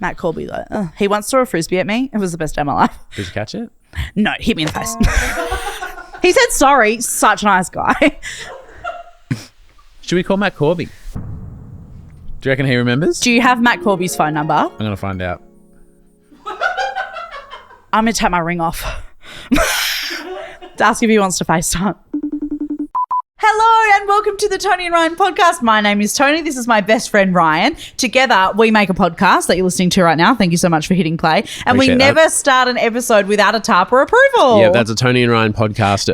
Matt Corby, though. He once threw a frisbee at me. It was the best day of my life. Did you catch it? No, it hit me in the face. He said sorry. Such a nice guy. Should we call Matt Corby? Do you reckon he remembers? Do you have Matt Corby's phone number? I'm going to find out. I'm going to take my ring off. To ask if he wants to FaceTime. Hello and welcome to the Toni and Ryan podcast. My name is Toni. This is my best friend Ryan. Together we make a podcast that you're listening to right now. Thank you so much for hitting play. And Appreciate we never that. start an episode without a TARPA approval. Yeah, that's a Toni and Ryan podcast.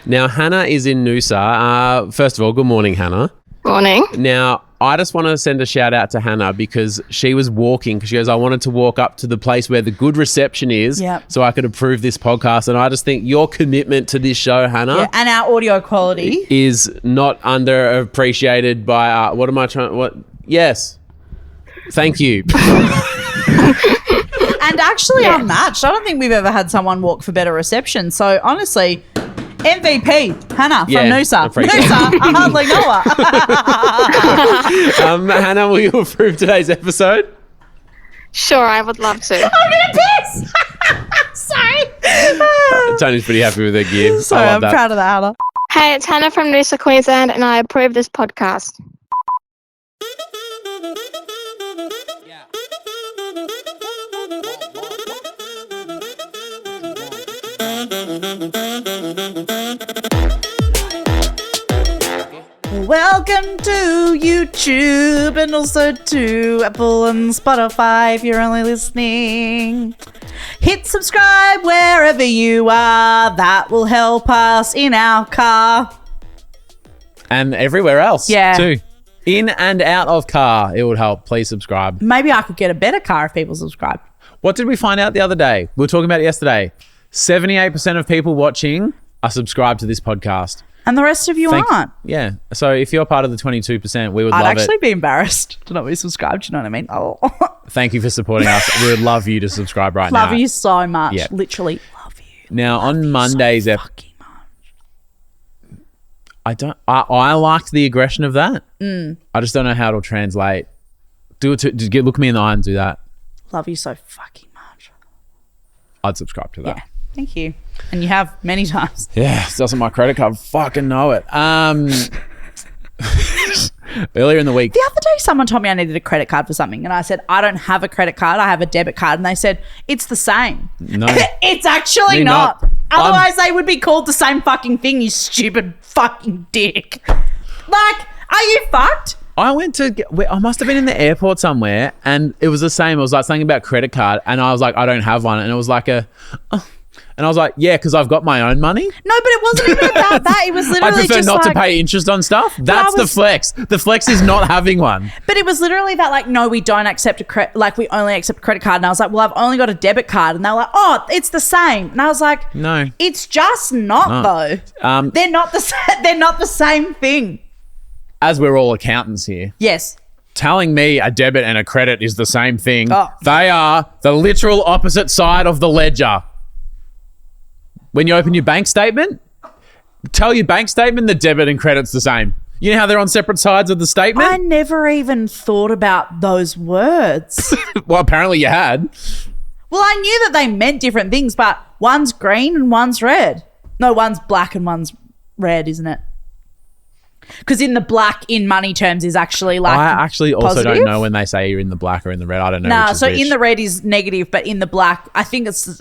Now, Hannah is in Noosa. First of all, good morning, Hannah. Morning. Now, I just want to send a shout out to Hannah because she was walking because she goes, I wanted to walk up to the place where the good reception is so I could approve this podcast. And I just think your commitment to this show, Hannah, and our audio quality is not underappreciated by, what am I trying, what? Yes. Thank you. and actually unmatched. I don't think we've ever had someone walk for better reception. So honestly, MVP, Hannah from Noosa. Noosa, I hardly know her. Hannah, will you approve today's episode? Sure, I would love to. I'm going to piss. Sorry. Tony's pretty happy with her gear. Sorry, I'm proud of that, Hannah. Hey, it's Hannah from Noosa, Queensland, and I approve this podcast. Welcome to YouTube and also to Apple and Spotify if you're only listening. Hit subscribe wherever you are. That will help us in our car. And everywhere else too. In and out of car, it would help. Please subscribe. Maybe I could get a better car if people subscribe. What did we find out the other day? We were talking about it yesterday. 78% of people watching are subscribed to this podcast. And the rest of you aren't. Yeah. So if you're part of the 22%, we would love it. I'd actually be embarrassed to not be subscribed. You know what I mean? Oh. Thank you for supporting us. We would love you to subscribe right now. Love you so much. Yeah. Literally love you. Now on Monday's fucking much. I liked the aggression of that. I just don't know how it'll translate. Look me in the eye and do that. Love you so fucking much. I'd subscribe to that. Yeah. Thank you. And you have many times. Yeah, it doesn't my credit card fucking know it. Earlier in the week. The other day someone told me I needed a credit card for something and I said, I don't have a credit card, I have a debit card. And they said, it's the same. No. It's actually not. Otherwise they would be called the same fucking thing, you stupid fucking dick. Like, are you fucked? I must have been in the airport somewhere and it was the same. It was like something about credit card and I was like, I don't have one. And it was like and I was like, yeah, because I've got my own money. No, but it wasn't even about that. It was literally I prefer just not like, to pay interest on stuff. That's the flex. The flex is not having one. But it was literally that like, no, we don't accept we only accept a credit card. And I was like, well, I've only got a debit card. And they were like, oh, it's the same. And I was like, no, it's just not though. They're not the same thing. As we're all accountants here. Yes. Telling me a debit and a credit is the same thing. Oh. They are the literal opposite side of the ledger. When you open your bank statement, tell your bank statement the debit and credit's the same. You know how they're on separate sides of the statement? I never even thought about those words. Well, apparently you had. Well, I knew that they meant different things, but one's green and one's red. No, one's black and one's red, isn't it? Because in the black, in money terms, is actually like I actually also positive. don't know when they say you're in the black or in the red. I don't know. Nah, which is so which. in the red is negative, but in the black, I think it's,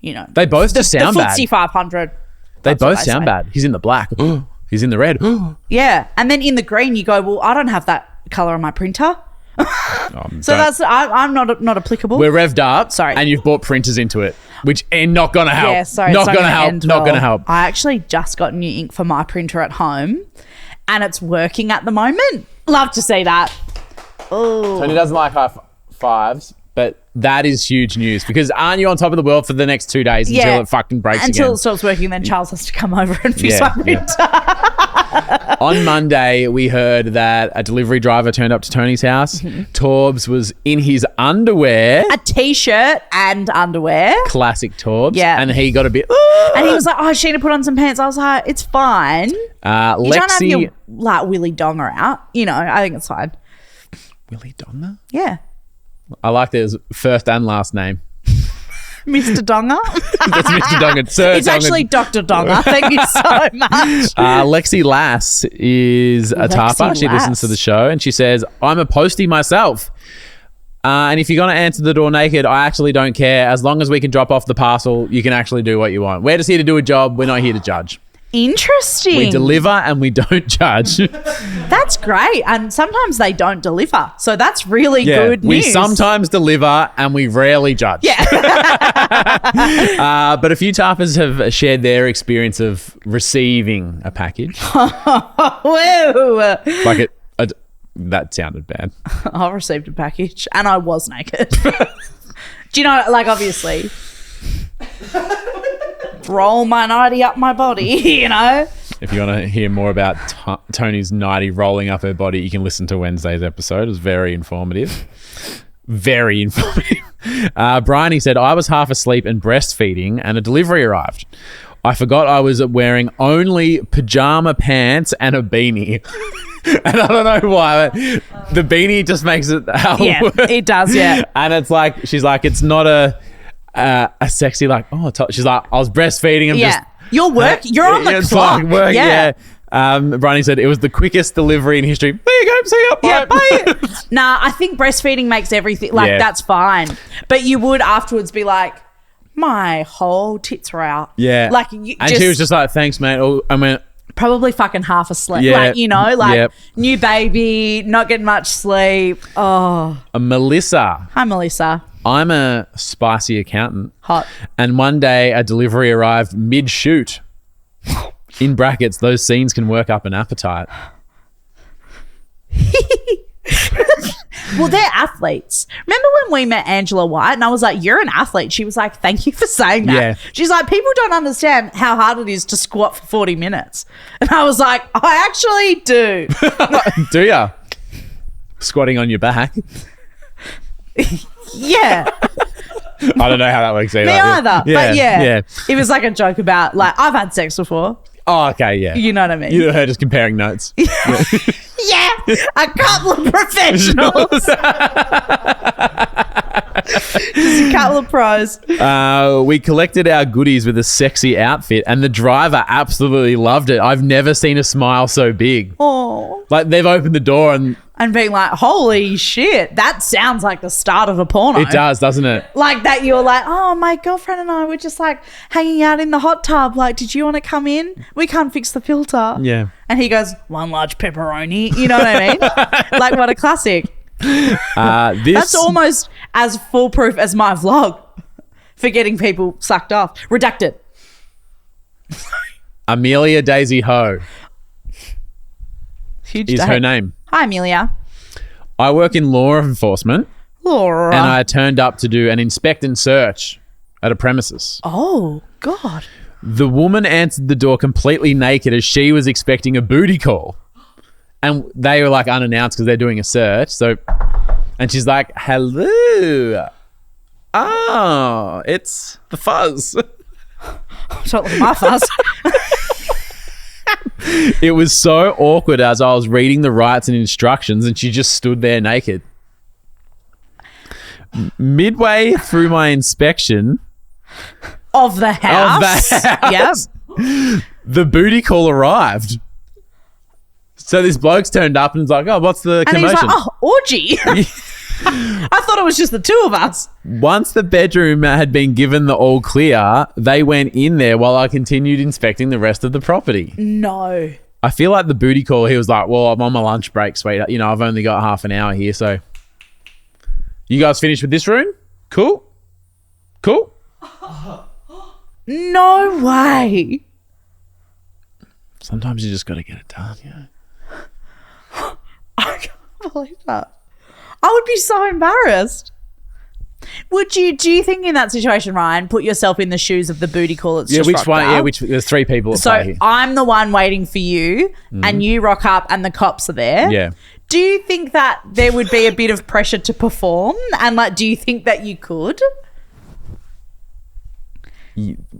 they both just sound the bad. FTSE 500. They both sound bad. He's in the black. He's in the red. Yeah, and then in the green, you go, well, I don't have that color on my printer. So I'm not applicable. We're revved up. Sorry. And you've bought printers into it, which ain't not going to help. Yeah, sorry. Not going to help. Not going to help. I actually just got new ink for my printer at home and it's working at the moment. Love to see that. Oh. Tony doesn't like high fives, but that is huge news because aren't you on top of the world for the next 2 days until it fucking breaks again? Until it stops working, then Charles has to come over and fix my printer. On Monday, we heard that a delivery driver turned up to Tony's house. Torbs was in his underwear. A T-shirt and underwear. Classic Torbs. Yeah. And he got a bit... And he was like, oh, Sheena, put on some pants. I was like, it's fine. You don't have your Willy Donger out. You know, I think it's fine. Willy Donger? Yeah. I like there's first and last name. Mr. Donger. That's Mr. Donger. Sir It's Donger. actually Dr. Donger. Thank you so much. Lexi Lass is a tarper. She listens to the show and she says, I'm a postie myself. And if you're going to answer the door naked, I actually don't care. As long as we can drop off the parcel, you can actually do what you want. We're just here to do a job. We're not here to judge. Interesting. We deliver and we don't judge. That's great. And sometimes they don't deliver. So that's really good news. We sometimes deliver and we rarely judge. Yeah. But a few tarpers have shared their experience of receiving a package. Whoa. That sounded bad. I received a package and I was naked. Do you know, like, obviously, roll my nightie up my body, you know? If you want to hear more about Toni's nightie rolling up her body, you can listen to Wednesday's episode. It was very informative. Very informative. Bryony said, I was half asleep and breastfeeding and a delivery arrived. I forgot I was wearing only pajama pants and a beanie. And I don't know why, but the beanie just makes it Yeah, it does, yeah. And it's like, she's like, it's not a sexy, like, she's like, I was breastfeeding and just... You're on the clock. Like work, yeah. Bryony said it was the quickest delivery in history. There you go, see you. Yeah, bye. Nah, I think breastfeeding makes everything, that's fine. But you would afterwards be like, my whole tits are out. Yeah. Like, she was just like, thanks, mate. I mean... Probably fucking half asleep. Yeah. Like, you know, like new baby, not getting much sleep. Oh. Melissa. Hi, Melissa. I'm a spicy accountant. Hot. And one day a delivery arrived mid-shoot. In brackets, those scenes can work up an appetite. Well, they're athletes. Remember when we met Angela White and I was like, you're an athlete? She was like, thank you for saying that. Yeah. She's like, people don't understand how hard it is to squat for 40 minutes. And I was like, I actually do. Do ya? Squatting on your back? Yeah. I don't know how that works either. Me either. Yeah, but yeah. It was like a joke about, like, I've had sex before. Oh, okay, yeah. You know what I mean? You heard us comparing notes. Yeah, a couple of professionals. Just a couple of pros. We collected our goodies with a sexy outfit and the driver absolutely loved it. I've never seen a smile so big. Oh. Like, they've opened the door and being like, holy shit, that sounds like the start of a porno. It does, doesn't it? Like that you're like, oh, my girlfriend and I were just like hanging out in the hot tub. Like, did you want to come in? We can't fix the filter. Yeah. And he goes, one large pepperoni. You know what I mean? Like, what a classic. That's almost as foolproof as my vlog for getting people sucked off. Redacted. Amelia Daisy Ho Huge is day. her name. Hi, Amelia. I work in law enforcement. Laura. And I turned up to do an inspect and search at a premises. Oh, God. The woman answered the door completely naked as she was expecting a booty call. And they were like unannounced because they're doing a search. And she's like, hello. Oh, it's the fuzz. Don't look at my fuzz. It was so awkward as I was reading the rights and instructions and she just stood there naked. Midway through my inspection of the house. Yep. The booty call arrived. So this bloke's turned up and is like, oh, what's the commotion? And he's like, oh, orgy. I thought it was just the two of us. Once the bedroom had been given the all clear, they went in there while I continued inspecting the rest of the property. No. I feel like the booty call, he was like, well, I'm on my lunch break, sweet. You know, I've only got half an hour here, so... You guys finished with this room? Cool? Cool? No way. Sometimes you just got to get it done, yeah. I can't believe that. I would be so embarrassed. Do you think in that situation, Ryan, put yourself in the shoes of the booty call that's just rocked up? Yeah, there's three people at play here. I'm the one waiting for you and you rock up and the cops are there. Yeah. Do you think that there would be a bit of pressure to perform? And like, do you think that you could?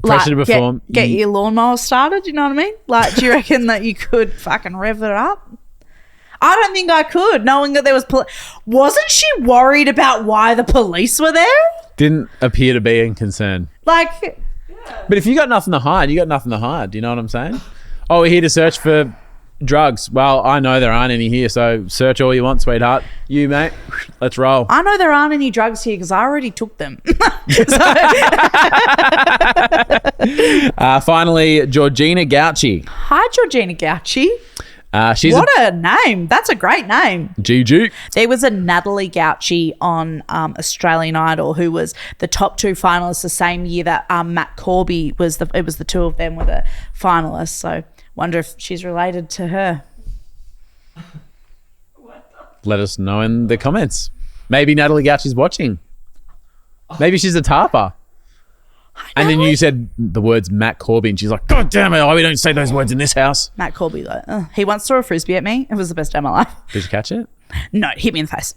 Pressure to perform? Get your lawnmower started, you know what I mean? Like, do you reckon that you could fucking rev it up? I don't think I could, knowing that there was wasn't she worried about why the police were there? Didn't appear to be in concern. Like, But if you got nothing to hide, you got nothing to hide. Do you know what I'm saying? Oh, we're here to search for drugs. Well, I know there aren't any here, so search all you want, sweetheart. You, mate, let's roll. I know there aren't any drugs here because I already took them. Finally, Georgina Gauci. Hi, Georgina Gauci. She's What a name. That's a great name. GG. There was a Natalie Gauci on Australian Idol who was the top 2 finalists the same year that Matt Corby was the 2 of them were the finalists. So wonder if she's related to her. Let us know in the comments. Maybe Natalie Gauci's watching. Maybe she's a tarper. And then you said the words Matt Corby and she's like, God damn it, we don't say those words in this house. Matt Corby, like, he once threw a frisbee at me. It was the best day of my life. Did you catch it? No, it hit me in the face.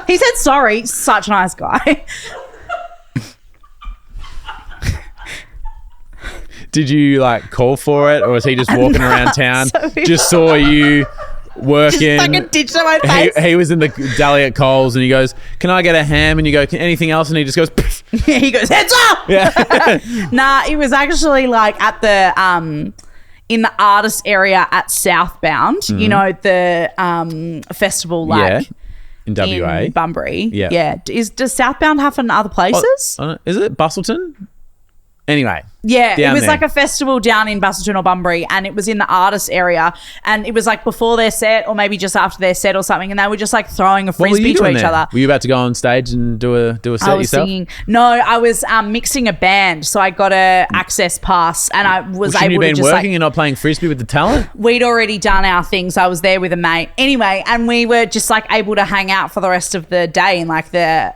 He said sorry. Such a nice guy. Did you like call for it or was he just walking around town, just saw you working? Just fucking ditched on my face. He was in the deli at Coles and he goes, can I get a ham? And you go, anything else? And he just goes, Yeah, he goes, heads up! yeah. Nah, it was actually like at the in the artist area at Southbound. You know, the festival like in WA. in Bunbury. Yeah. Yeah. Does Southbound happen in other places? Is it Bustleton? Anyway. Yeah, it down was there. like a festival down in Bustleton or Bunbury, and it was in the artist area, and it was like before their set or maybe just after their set or something, and they were just like throwing a What were frisbee you to doing each there? other. Were you about to go on stage and do a set I was yourself? singing. No, I was mixing a band, so I got a access pass, and I was Shouldn't able you to been just working and not playing frisbee with the talent? we'd already done our thing, so I was there with a mate. Anyway, and we were just like able to hang out for the rest of the day in like the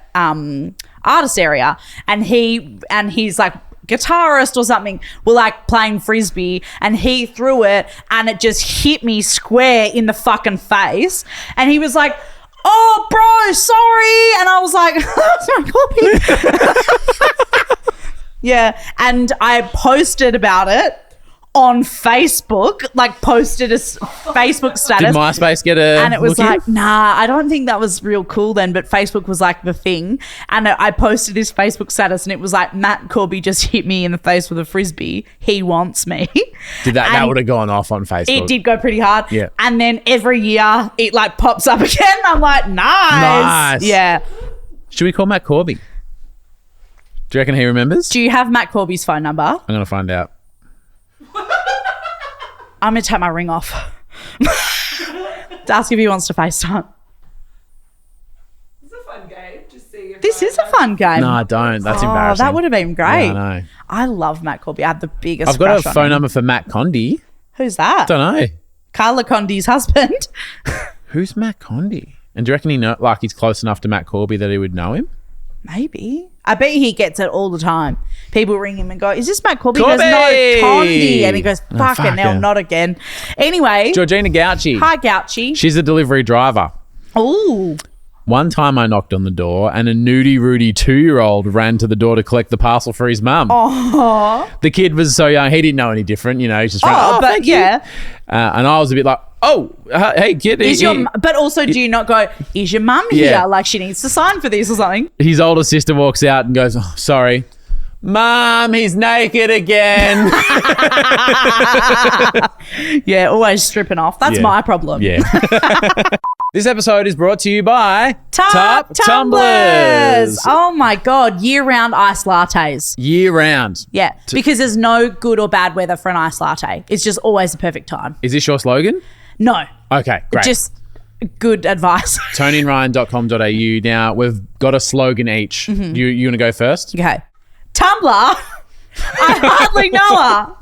artist area, and he's like guitarist or something were like playing frisbee, and he threw it and it just hit me square in the fucking face, and he was like, oh bro, sorry, and I was like sorry, Corby. Yeah, and I posted about it on Facebook, like posted a Facebook status. Did MySpace get a And it was look in? like, nah, I don't think that was real cool then, but Facebook was like the thing. And I posted this Facebook status and it was like, Matt Corby just hit me in the face with a frisbee. He wants me. Did that And would have gone off on Facebook? it did go pretty hard. Yeah. And then every year it like pops up again. I'm like, nice. Nice. Yeah. Should we call Matt Corby? Do you reckon he remembers? Do you have Matt Corby's phone number? I'm going to find out. I'm going to take my ring off. To ask if he wants to FaceTime. It's a fun game to see if This is a fun game. No, I don't. That's Oh, embarrassing. that would have been great. Yeah, I know. I love Matt Corby. I have the biggest I've got crush a on phone him. number for Matt Condi. Who's that? Don't know. Carla Condi's husband. Who's Matt Condi? And do you reckon he's close enough to Matt Corby that he would know him? Maybe. I bet he gets it all the time. People ring him and go, is this Matt Corby? Corby! He goes, no, Condi. And he goes, Oh, fucking fuck hell, yeah. not again. Anyway. Georgina Gauci. Hi, Gauci. She's a delivery driver. Ooh. One time I knocked on the door and a nudie Rudy 2-year-old ran to the door to collect the parcel for his mum. Oh. The kid was so young, he didn't know any different, you know, he's just But thank you." yeah. And I was a bit like, hey kid. But also, do you not go, is your mum Yeah. here? Like she needs to sign for this or something. His older sister walks out and goes, oh, sorry. Mum, he's naked again. Yeah, always stripping off. That's Yeah. my problem. Yeah. This episode is brought to you by Top Tumblers. Oh my God. Year-round ice lattes. Year round. Yeah, because there's no good or bad weather for an ice latte. It's just always the perfect time. Is this your slogan? No, Okay, great. just good advice. TonyandRyan.com.au. Now, we've got a slogan each. Mm-hmm. You want to go first? Okay. Tumblr. I hardly know her.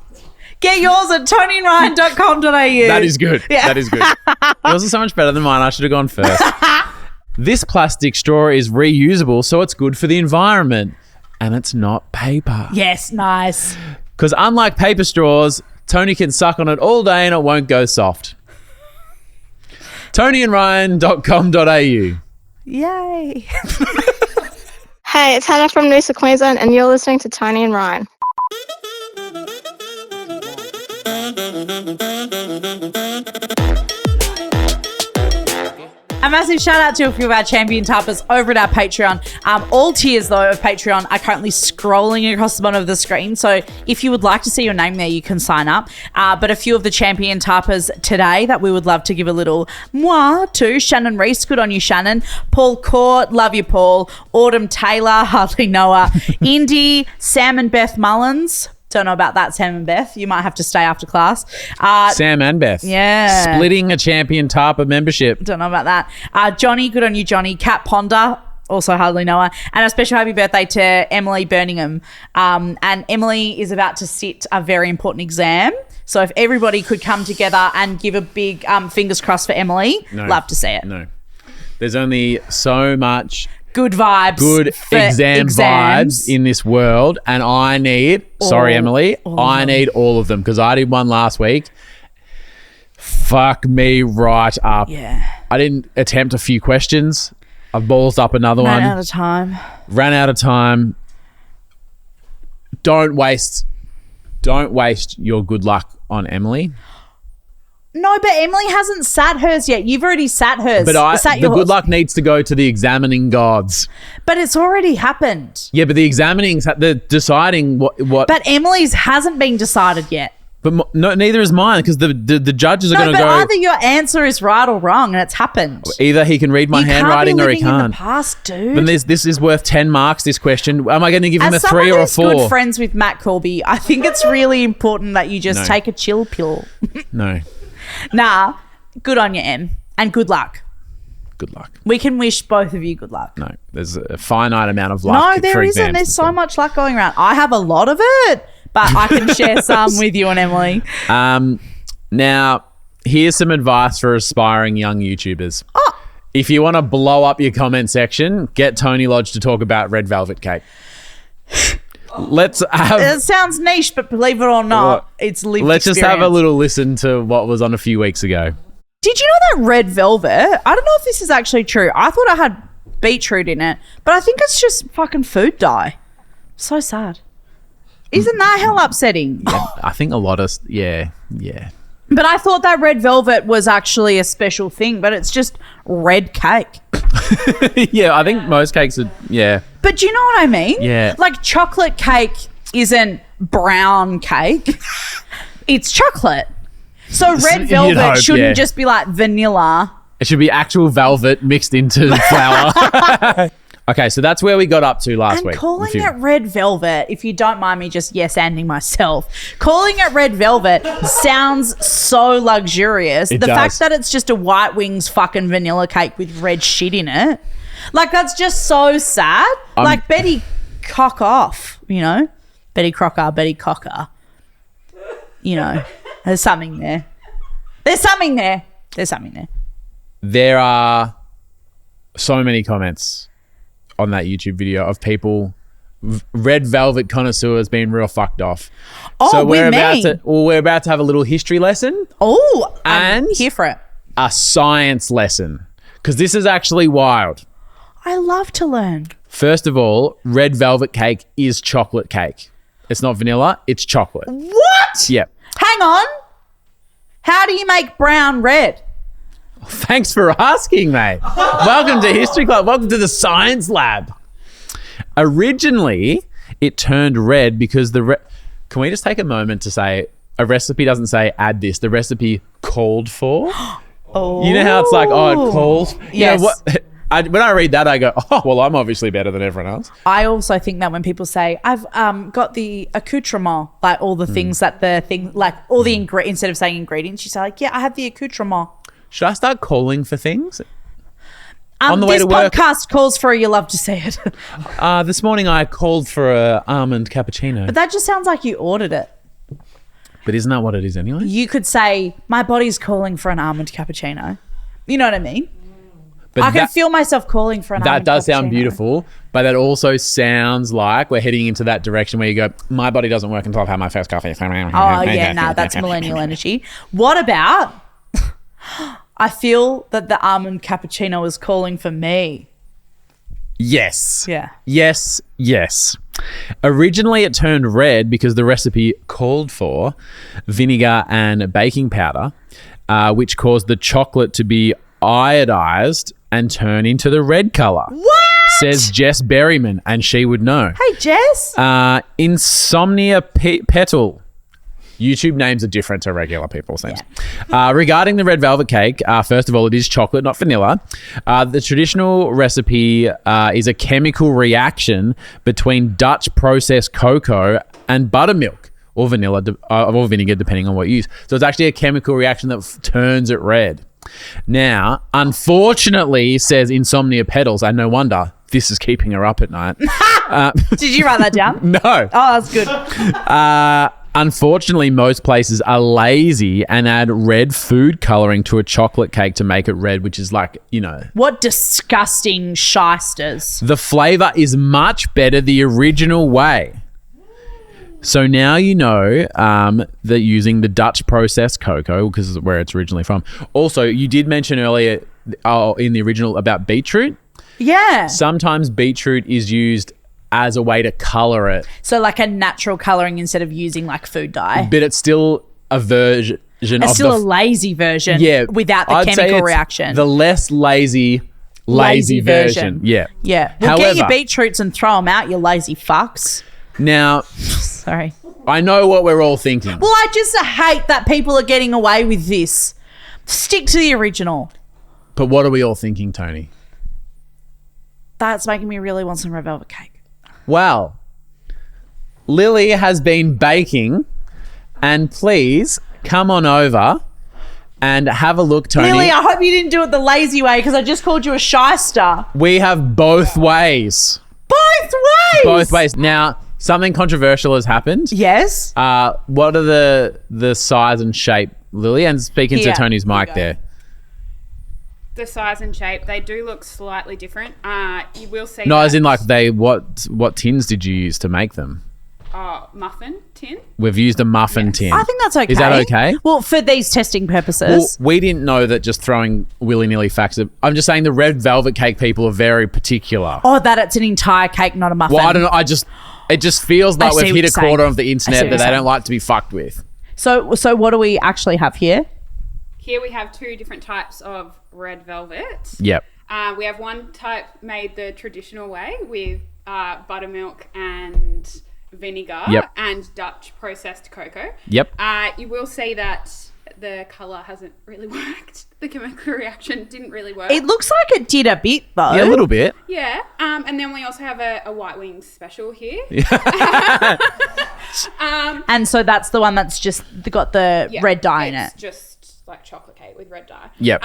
Get yours at TonyandRyan.com.au. That is good. Yeah. That is good. Yours is so much better than mine. I should have gone first. This plastic straw is reusable, so it's good for the environment. And it's not paper. Yes, nice. Because unlike paper straws, Tony can suck on it all day and it won't go soft. TonyandRyan.com.au. Yay. Hey, it's Hannah from Noosa, Queensland, and you're listening to Tony and Ryan. A massive shout out to a few of our champion tappers over at our Patreon. All tiers, though, of Patreon are currently scrolling across the bottom of the screen. So if you would like to see your name there, you can sign up. But a few of the champion tappers today that we would love to give a little moi to. Shannon Reese, good on you, Shannon. Paul Court, love you, Paul. Autumn Taylor, hardly know her. Indy, Sam and Beth Mullins. Don't know about that, Sam and Beth. You might have to stay after class. Sam and Beth. Yeah. Splitting a champion type of membership. Don't know about that. Johnny, good on you, Johnny. Kat Ponder, also hardly know her. And a special happy birthday to Emily Birmingham. And Emily is about to sit a very important exam. So if everybody could come together and give a big fingers crossed for Emily, love to see it. No. There's only so much good vibes. Good exams vibes in this world. And I need, Emily, I need all of them because I did one last week. Fuck me right up. Yeah. I didn't attempt a few questions. I ballsed up another one. Ran out of time. Don't waste your good luck on Emily. No, but Emily hasn't sat hers yet. You've already sat hers. But the good luck needs to go to the examining gods. But it's already happened. Yeah, but the deciding what. But Emily's hasn't been decided yet. But no, neither is mine because the judges are going to go. Either your answer is right or wrong, and it's happened. Either he can read my handwriting or he can't. You can't be living in the past, dude. But this is worth 10 marks. This question. Am I going to give him a 3 or a 4? As someone who's good friends with Matt Corby, I think it's really important that you just take a chill pill. No. Nah, good on you, Em, and good luck. Good luck. We can wish both of you good luck. No, there's a finite amount of luck. No, there isn't. There's so much luck going around. I have a lot of it, but I can share some with you and Emily. Now, here's some advice for aspiring young YouTubers. If you want to blow up your comment section, get Toni Lodge to talk about red velvet cake. It sounds niche, but believe it or not, it's lived Let's experience. just have a little listen to what was on a few weeks ago. Did you know that red velvet? I don't know if this is actually true. I thought it had beetroot in it, but I think it's just fucking food dye. So sad. Isn't that hell upsetting? Yeah, I think a lot of yeah. But I thought that red velvet was actually a special thing, but it's just red cake. Yeah, I think most cakes are, yeah. But do you know what I mean? Yeah. Like chocolate cake isn't brown cake. It's chocolate. So red velvet shouldn't just be like vanilla. It should be actual velvet mixed into flour. Okay, so that's where we got up to last week. And calling it red velvet, if you don't mind me just yes-anding myself, calling it red velvet sounds so luxurious. The fact that it's just a White Wings fucking vanilla cake with red shit in it, like that's just so sad. Like Betty cock off, you know? Betty Crocker. You know, there's something there. There are so many comments on that YouTube video of people, red velvet connoisseurs being real fucked off. So we're about to have a little history lesson. Oh, I'm here for it. A science lesson, because this is actually wild. I love to learn. First of all, red velvet cake is chocolate cake. It's not vanilla, it's chocolate. What? Yep. Hang on. How do you make brown red? Thanks for asking, mate. Welcome to History Club. Welcome to the science lab. Originally, it turned red because can we just take a moment to say a recipe doesn't say add this. The recipe called for. Oh. You know how it's like, it calls? Yes. You know, when I read that, I go, well, I'm obviously better than everyone else. I also think that when people say, I've got the accoutrement, like all the things that all the instead of saying ingredients, you say like, yeah, I have the accoutrement. Should I start calling for things? On the way to work. This podcast calls for you love to say it. This morning I called for a almond cappuccino. But that just sounds like you ordered it. But isn't that what it is anyway? You could say, my body's calling for an almond cappuccino. You know what I mean? But I can feel myself calling for an almond cappuccino. That does sound beautiful, but that also sounds like we're heading into that direction where you go, my body doesn't work until I've had my first coffee. Oh, yeah, that's millennial energy. What about... I feel that the almond cappuccino is calling for me. Yes. Yeah. Yes. Originally, it turned red because the recipe called for vinegar and baking powder, which caused the chocolate to be iodized and turn into the red colour. What? Says Jess Berryman, and she would know. Hey, Jess. Insomnia Petal. YouTube names are different to regular people's names. Yeah. Regarding the red velvet cake, first of all, it is chocolate, not vanilla. The traditional recipe is a chemical reaction between Dutch processed cocoa and buttermilk or vanilla or vinegar, depending on what you use. So it's actually a chemical reaction that turns it red. Now, unfortunately, says Insomnia Petals, and no wonder this is keeping her up at night. Did you write that down? No. Oh, that's good. Unfortunately, most places are lazy and add red food colouring to a chocolate cake to make it red, which is like, What disgusting shysters. The flavour is much better the original way. So now you know that using the Dutch processed cocoa, because is where it's originally from. Also, you did mention earlier in the original about beetroot. Yeah. Sometimes beetroot is used as a way to colour it. So like a natural colouring instead of using like food dye. But it's still a version of It's still a lazy version without the I'd say chemical it's reaction. the less lazy version. Yeah. Yeah. Well, However, get your beetroots and throw them out, you lazy fucks. Now, Sorry. I know what we're all thinking. Well, I just hate that people are getting away with this. Stick to the original. But what are we all thinking, Tony? That's making me really want some red velvet cake. Well, Lily has been baking, and please come on over and have a look, Tony. Lily, I hope you didn't do it the lazy way because I just called you a shyster. We have both ways. Both ways? Both ways. Now, something controversial has happened. Yes. What are the size and shape, Lily? And speaking to Tony's mic there. The size and shape, they do look slightly different. You will see. No, as in like what tins did you use to make them? Muffin tin. We've used a muffin tin. I think that's okay. Is that okay? Well, for these testing purposes. Well, we didn't know that just throwing willy-nilly facts. I'm just saying the red velvet cake people are very particular. Oh, that it's an entire cake, not a muffin. Well, I don't know. It just feels like we've hit a quarter of the internet that they don't like to be fucked with. So what do we actually have here? Here we have two different types of red velvet. Yep. We have one type made the traditional way with buttermilk and vinegar and Dutch processed cocoa. Yep. You will see that the colour hasn't really worked. The chemical reaction didn't really work. It looks like it did a bit though. Yeah, a little bit. Yeah. And then we also have a white wings special here. And so that's the one that's just got the red dye in it. It's just like chocolate cake with red dye. Yep.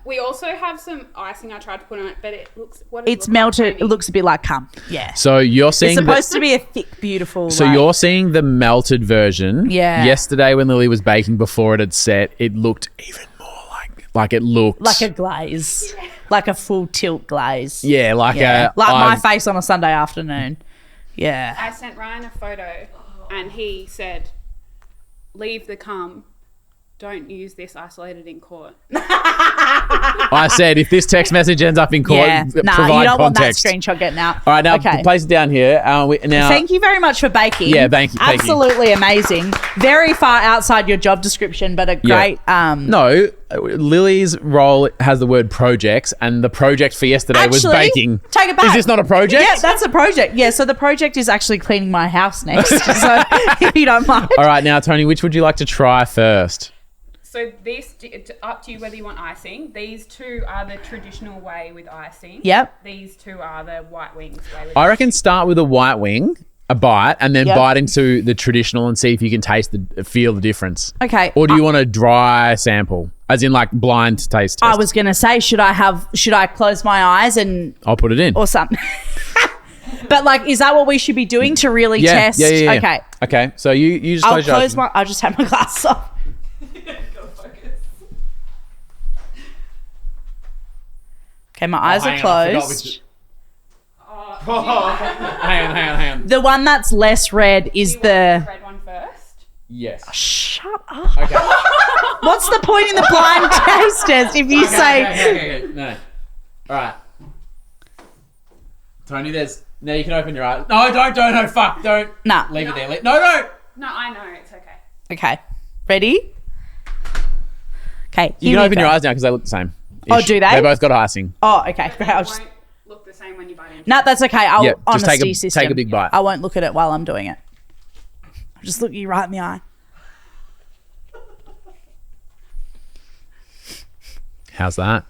We also have some icing I tried to put on it, but it looks It's melted. It looks a bit like cum. Yeah. So you're seeing it's supposed to be a thick, beautiful. So you're seeing the melted version. Yeah. Yesterday when Lily was baking before it had set, it looked even more like it looked like a glaze, like a full tilt glaze. Yeah, like my face on a Sunday afternoon. Yeah. I sent Ryan a photo, and he said, "Leave the cum. Don't use this isolated in court." I said, if this text message ends up in court, provide you don't want that context. screenshot getting out. All right, now place it down here. Now, thank you very much for baking. Yeah, thank you. Absolutely amazing. Very far outside your job description, but a great. No, Lily's role has the word projects, and the project for yesterday was baking. Take it back. Is this not a project? Yeah, that's a project. Yeah, so the project is actually cleaning my house next. So if you don't mind. All right, now Tony, which would you like to try first? So this, up to you whether you want icing. These two are the traditional way with icing. Yep. These two are the white wings way with I reckon start with a white wing, a bite, and then Yep. bite into the traditional and see if you can feel the difference. Okay. Or do you want a dry sample, as in like blind taste test? I was going to say, should I close my eyes and I'll put it in. or something? But like, is that what we should be doing to really test? Yeah. Okay. Okay. So you just I'll close your eyes. I'll just have my glasses off. Okay, my eyes are closed. Hang on. The one that's less red is the. red one first. Yes. Shut up. Okay. What's the point in the blind taste test if you say. Okay. No. All right. Tony, now you can open your eyes. No, don't. No, fuck. Don't. Nah. Leave it there. No. No, I know, it's okay. Okay. Ready? Okay. You can open your eyes now because they look the same. Oh, do they? They both got icing. Oh, okay. But I'll it just... won't look the same when you bite into it. No, that's okay. I'll Yep, just honesty system. take a big bite. I won't look at it while I'm doing it. I'll just look you right in the eye. How's that?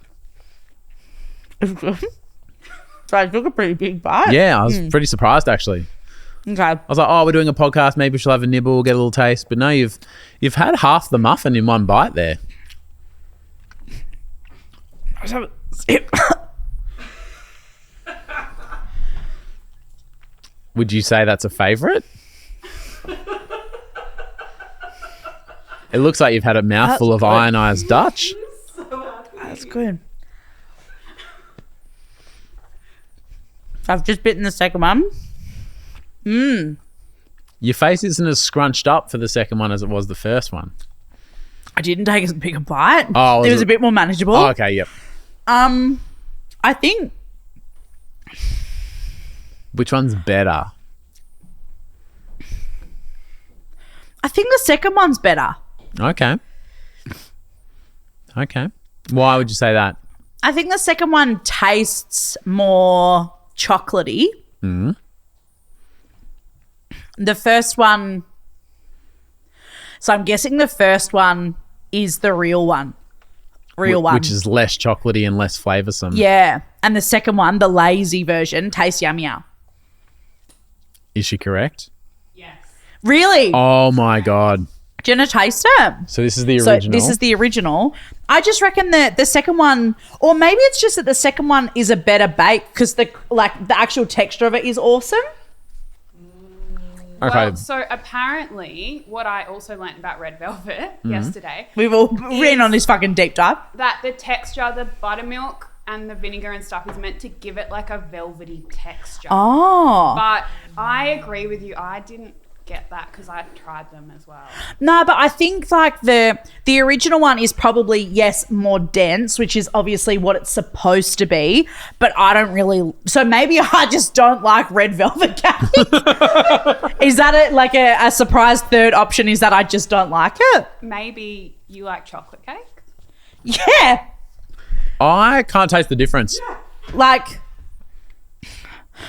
So I took a pretty big bite. Yeah, I was pretty surprised actually. Okay. I was like, oh, we're doing a podcast. Maybe she'll have a nibble, get a little taste. But no, you've had half the muffin in one bite there. Let's have a sip. Would you say that's a favourite? It looks like you've had a mouthful of good. ionized Dutch. That's good. I've just bitten the second one. Your face isn't as scrunched up for the second one as it was the first one. I didn't take as big a bite. Oh, it was a bit more manageable. Oh, okay, yep. I think Which one's better? the second one's better. Okay. Why would you say that? I think the second one tastes more chocolatey. The first one... So I'm guessing the first one is the real one. Which is less chocolatey and less flavoursome. Yeah. And the second one, the lazy version, tastes yummier. Is she correct? Yes. Really? Oh my God. Do you want to taste it? So this is the original. So this is the original. I just reckon that the second one, or maybe it's just that the second one is a better bake because the actual texture of it is awesome. Okay. Well, so apparently, what I also learnt about red velvet yesterday, We've all been on this fucking deep dive. that the texture, the buttermilk and the vinegar and stuff is meant to give it like a velvety texture. Oh. But I agree with you. I didn't get that because I tried them as well. No, but I think like the original one is probably, yes, more dense, which is obviously what it's supposed to be, but I don't really, so maybe I just don't like red velvet cake. Is that like a surprise third option, is that I just don't like it? Maybe you like chocolate cake? Yeah. I can't taste the difference. Like,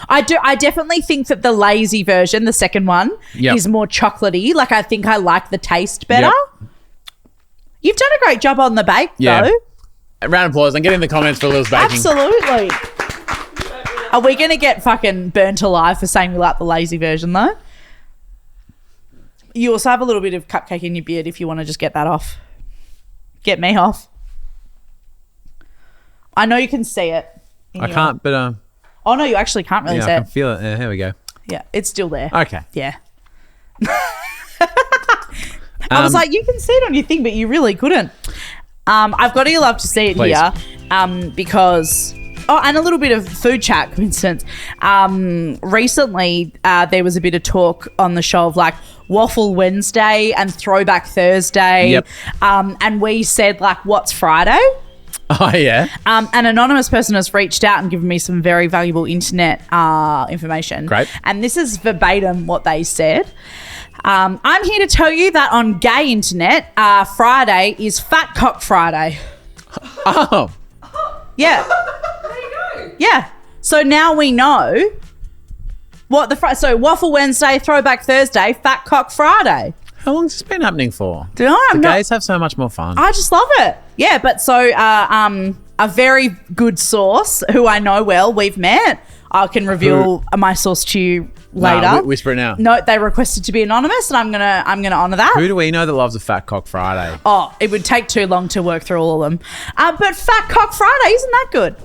I definitely think that the lazy version, the second one, Yep. is more chocolatey. Like, I think I like the taste better. Yep. You've done a great job on the bake, Yeah. though. A round of applause and get in the comments for Lil's baking. Absolutely. Are we going to get fucking burnt alive for saying we like the lazy version, though? You also have a little bit of cupcake in your beard if you want to just get that off. Get me off. I know you can see it. I can't, but Oh, no, you actually can't really yeah, see I it. can feel it. Yeah, here we go. Yeah, it's still there. Okay. Yeah. I was like, you can see it on your thing, but you really couldn't. I've got to love to see it Please. here because... Oh, and a little bit of food chat, for instance. Recently, there was a bit of talk on the show of like Waffle Wednesday and Throwback Thursday. Yep. And we said like, what's Friday? Oh, yeah. An anonymous person has reached out and given me some very valuable internet information. Great. And this is verbatim what they said. I'm here to tell you that on gay internet, Friday is Fat Cock Friday. Oh. Yeah. There you go. Yeah. So now we know what so Waffle Wednesday, Throwback Thursday, Fat Cock Friday. How long's this been happening for? Do you know? The gays have so much more fun. I just love it. Yeah, but so a very good source who I know well, we've met. I can reveal my source to you later. Nah, whisper it now. No, they requested to be anonymous, and I'm gonna honour that. Who do we know that loves a Fat Cock Friday? Oh, it would take too long to work through all of them. But Fat Cock Friday, isn't that good?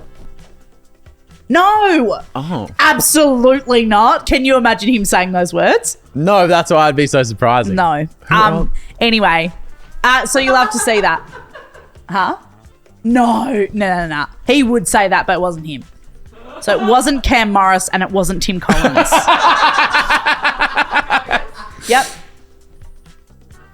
No. Oh. Absolutely not. Can you imagine him saying those words? No, that's why it'd be so surprising. No. else? Anyway, so you'll have to see that. Huh? No. He would say that, but it wasn't him. So it wasn't Cam Morris and it wasn't Tim Collins. Yep.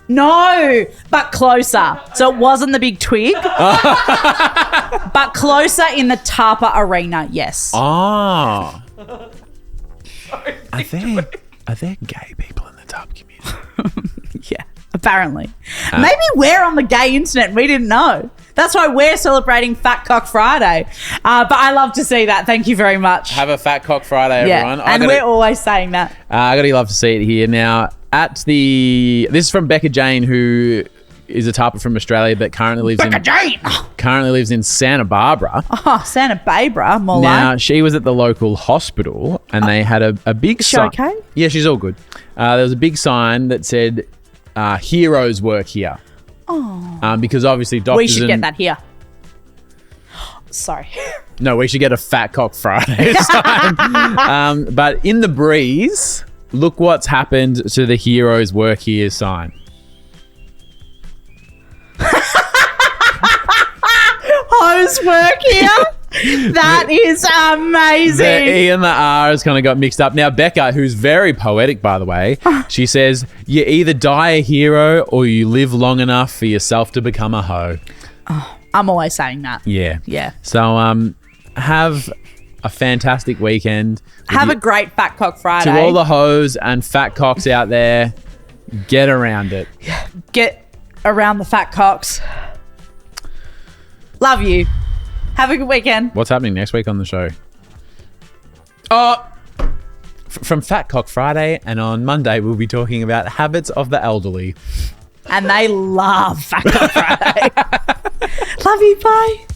No, but closer. So it wasn't the big twig, but closer in the Tapa Arena, yes. Oh. Are there gay people in the tub community? Yeah, apparently. Maybe we're on the gay internet and we didn't know. That's why we're celebrating Fat Cock Friday. But I love to see that. Thank you very much. Have a Fat Cock Friday, Yeah, everyone. and we're always saying that. I gotta love to see it here. Now, this is from Becca Jane, who is a tarpa from Australia, but currently lives in Santa Barbara. Oh, Santa Barbara, more Now, like. she was at the local hospital, and they had a big Is she sign. okay? Yeah, she's all good. There was a big sign that said, heroes work here. Oh. Because obviously doctors We should get that here. Sorry. No, we should get a Fat Cock Friday sign. But in the breeze, look what's happened to the heroes work here sign. Hose work here. That is amazing. The E and the R has kind of got mixed up. Now, Becca, who's very poetic, by the way, she says, you either die a hero or you live long enough for yourself to become a hoe. I'm always saying that. Yeah. Yeah. So, have a fantastic weekend. Have a great Fat Cock Friday. To all the hoes and fat cocks out there, get around it. Get around the fat cocks. Love you. Have a good weekend. What's happening next week on the show? Oh, from Fat Cock Friday, and on Monday we'll be talking about habits of the elderly. And they love Fat Cock Friday. Love you. Bye.